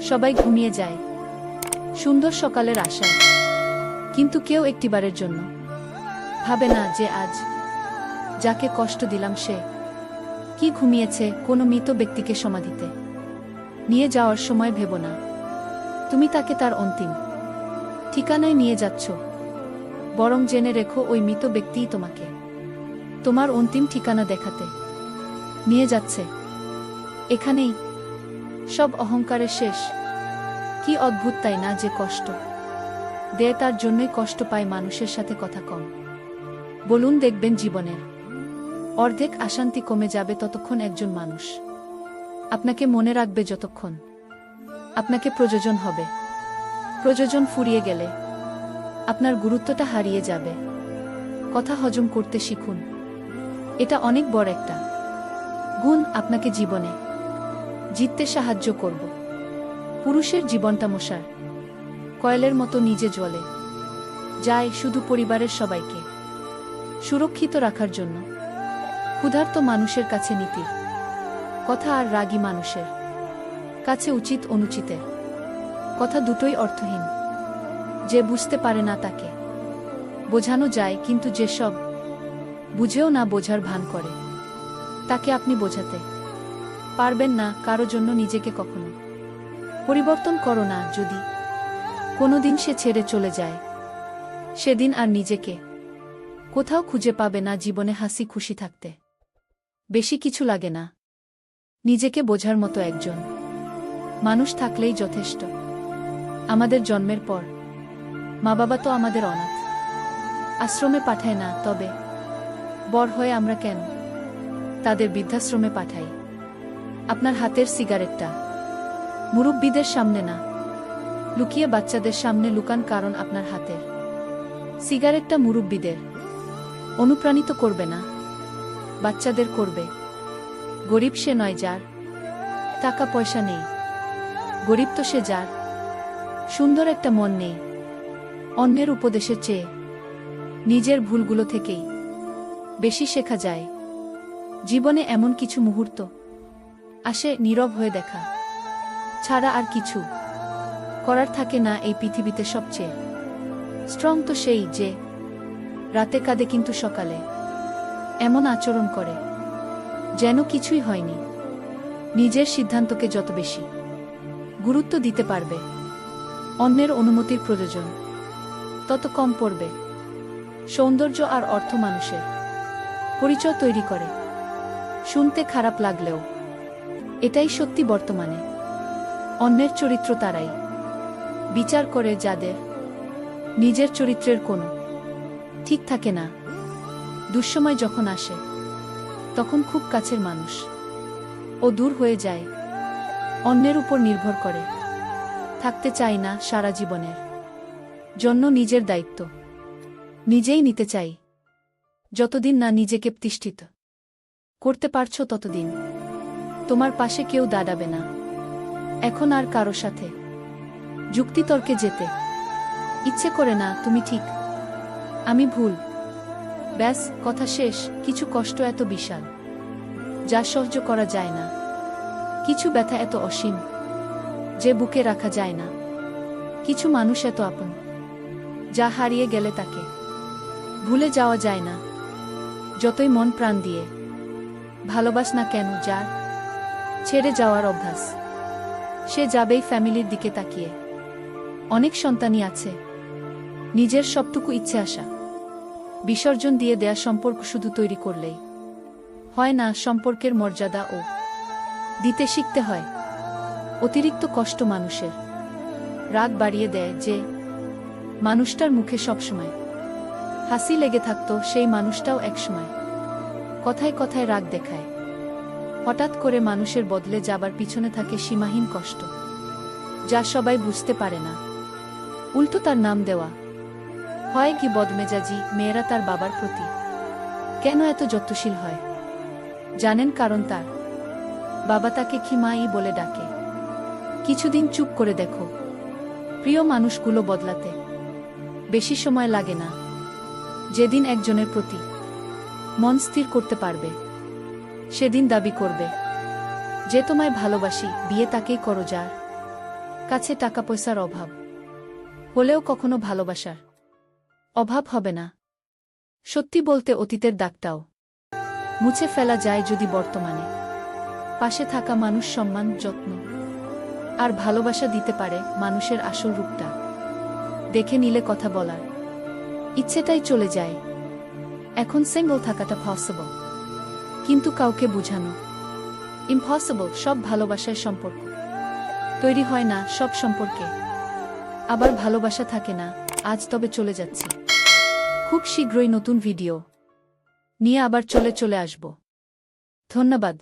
সবাই ঘুমিয়ে যায় সুন্দর সকালের আশায়, কিন্তু কেউ একটিবারের জন্য ভাবে না যে আজ যাকে কষ্ট দিলাম সে কি ঘুমিয়েছে কোনো মৃত ব্যক্তিকে সমাধিতে নিয়ে যাওয়ার সময় ভেবো না তুমি তাকে তার অন্তিম ঠিকানায় নিয়ে যাচ্ছ, বরং জেনে রেখো ওই মৃত ব্যক্তিই তোমাকে তোমার অন্তিম ঠিকানা দেখাতে নিয়ে যাচ্ছে। এখানেই সব অহংকারের শেষ। কি অদ্ভুত তাই না, যে কষ্ট দেয় তার জন্যই কষ্ট পায় মানুষের সাথে কথা কম বলুন। দেখবেন জীবনের অর্ধেক অশান্তি কমে যাবে ততক্ষণ একজন মানুষ আপনাকে মনে রাখবে, যতক্ষণ আপনাকে প্রয়োজন হবে। প্রয়োজন ফুরিয়ে গেলে আপনার গুরুত্বটা হারিয়ে যাবে। কথা হজম করতে শিখুন, এটা অনেক বড় একটা গুণ, আপনাকে জীবনে জিততে সাহায্য করব। পুরুষের জীবনটা মশার কয়েলের মতো নিজে জ্বলে যায় শুধু পরিবারের সবাইকে সুরক্ষিত রাখার জন্য। ক্ষুধার্ত মানুষের কাছে নীতির কথা আর রাগী মানুষের কাছে উচিত অনুচিতের কথা দুটোই অর্থহীন। যে বুঝতে পারে না তাকে বোঝানো যায়, কিন্তু যে সব বুঝেও না বোঝার ভান করে তাকে আপনি বোঝাতে পারবেন না। কারো জন্য নিজেকে কখনো পরিবর্তন করো না। যদি কোনোদিন সে ছেড়ে চলে যায়, সেদিন আর নিজেকে কোথাও খুঁজে পাবে না। জীবনে হাসি খুশি থাকতে বেশি কিছু লাগে না, নিজেকে বোঝার মতো একজন মানুষ থাকলেই যথেষ্ট। আমাদের জন্মের পর মা বাবা তো আমাদের অনাথ আশ্রমে পাঠায় না, তবে বড় হয়ে আমরা কেন তাদের বৃদ্ধাশ্রমে পাঠাই? আপনার হাতের সিগারেটটা মুরব্বিদের সামনে না, লুকিয়ে বাচ্চাদের সামনে লুকান, কারণ আপনার হাতের সিগারেটটা মুরব্বিদের অনুপ্রাণিত করবে না, বাচ্চাদের করবে। গরিব সে নয় যার টাকা পয়সা নেই, গরিব তো সে যার সুন্দর একটা মন নেই। অন্যের উপদেশের চেয়ে নিজের ভুলগুলো থেকেই বেশি শেখা যায়। জীবনে এমন কিছু মুহূর্ত আসে নীরব হয়ে দেখা ছাড়া আর কিছু করার থাকে না। এই পৃথিবীতে সবচেয়ে স্ট্রং তো সেই যে রাতে কাঁদে কিন্তু সকালে এমন আচরণ করে যেন কিছুই হয়নি। নিজের সিদ্ধান্তকে যত বেশি গুরুত্ব দিতে পারবে, অন্যের অনুমতির প্রয়োজন তত কম পড়বে। সৌন্দর্য আর অর্থ মানুষের পরিচয় তৈরি করে, শুনতে খারাপ লাগলেও এটাই সত্যি। বর্তমানে অন্যের চরিত্র তারাই বিচার করে যাদের নিজের চরিত্রের কোনো ঠিক থাকে না। দুঃসময় যখন আসে তখন খুব কাছের মানুষ ও দূর হয়ে যায়, অন্যের উপর নির্ভর করে থাকতে চাই না। সারা জীবনের জন্য নিজের দায়িত্ব নিজেই নিতে চাই। যতদিন না নিজেকে প্রতিষ্ঠিত করতে পারছো ততদিন তোমার পাশে কেউ দাঁড়াবে না। এখন আর কারো সাথে যুক্তিতর্কে যেতে ইচ্ছে করে না। তুমি ঠিক, আমি ভুল, ব্যাস কথা শেষ। কিছু কষ্ট এত বিশাল যা সহ্য করা যায় না, কিছু ব্যথা এত অসীম যে বুকে রাখা যায় না, কিছু মানুষ এত আপন যা হারিয়ে গেলে তাকে ভুলে যাওয়া যায় না। যতই মন প্রাণ দিয়ে ভালোবাস না কেন, যার ছেড়ে যাওয়ার অভ্যাস সে যাবেই ফ্যামিলির দিকে তাকিয়ে। অনেক সন্তানই আছে নিজের সবটুকু ইচ্ছে আশা বিসর্জন দিয়ে দেয়া সম্পর্ক শুধু তৈরি করলেই হয় না, সম্পর্কের মর্যাদা ও দিতে শিখতে হয়। অতিরিক্ত কষ্ট মানুষের রাগ বাড়িয়ে দেয়। যে মানুষটার মুখে সবসময় হাসি লেগে থাকতো, সেই মানুষটাও একসময় কথায় কথায় রাগ দেখায়। হঠাৎ করে মানুষের বদলে যাবার পিছনে থাকে সীমাহীন কষ্ট, যা সবাই বুঝতে পারে না। উল্টো তার নাম দেওয়া হয় কি বদমেজাজি। মেয়েরা তার বাবার প্রতি কেন এত যত্নশীল হয় জানেন? কারণ তার বাবা তাকে খিমাই বলে ডাকে। কিছুদিন চুপ করে দেখো, প্রিয় মানুষগুলো বদলাতে বেশি সময় লাগে না। যেদিন একজনের প্রতি মন স্থির করতে পারবে, সেদিন দাবি করবে যে তোমায় ভালোবাসি। বিয়ে তাকেই করো যার কাছে টাকা পয়সার অভাব হলেও কখনো ভালোবাসার অভাব হবে না। সত্যি বলতে অতীতের দাগটাও মুছে ফেলা যায় যদি বর্তমানে পাশে থাকা মানুষ সম্মান, যত্ন আর ভালোবাসা দিতে পারে। মানুষের আসল রূপটা দেখে নিলে কথা বলার ইচ্ছেটাই চলে যায়। এখন সিঙ্গল থাকাটা পসিবল, কিন্তু কাউকে বোঝানো ইম্পসিবল। সব ভালোবাসার সম্পর্ক তৈরি হয় না, সব সম্পর্কে আবার ভালোবাসা থাকে না। আজ তবে চলে যাচ্ছি, খুব শীঘ্রই নতুন ভিডিও নিয়ে আবার চলে আসব। ধন্যবাদ।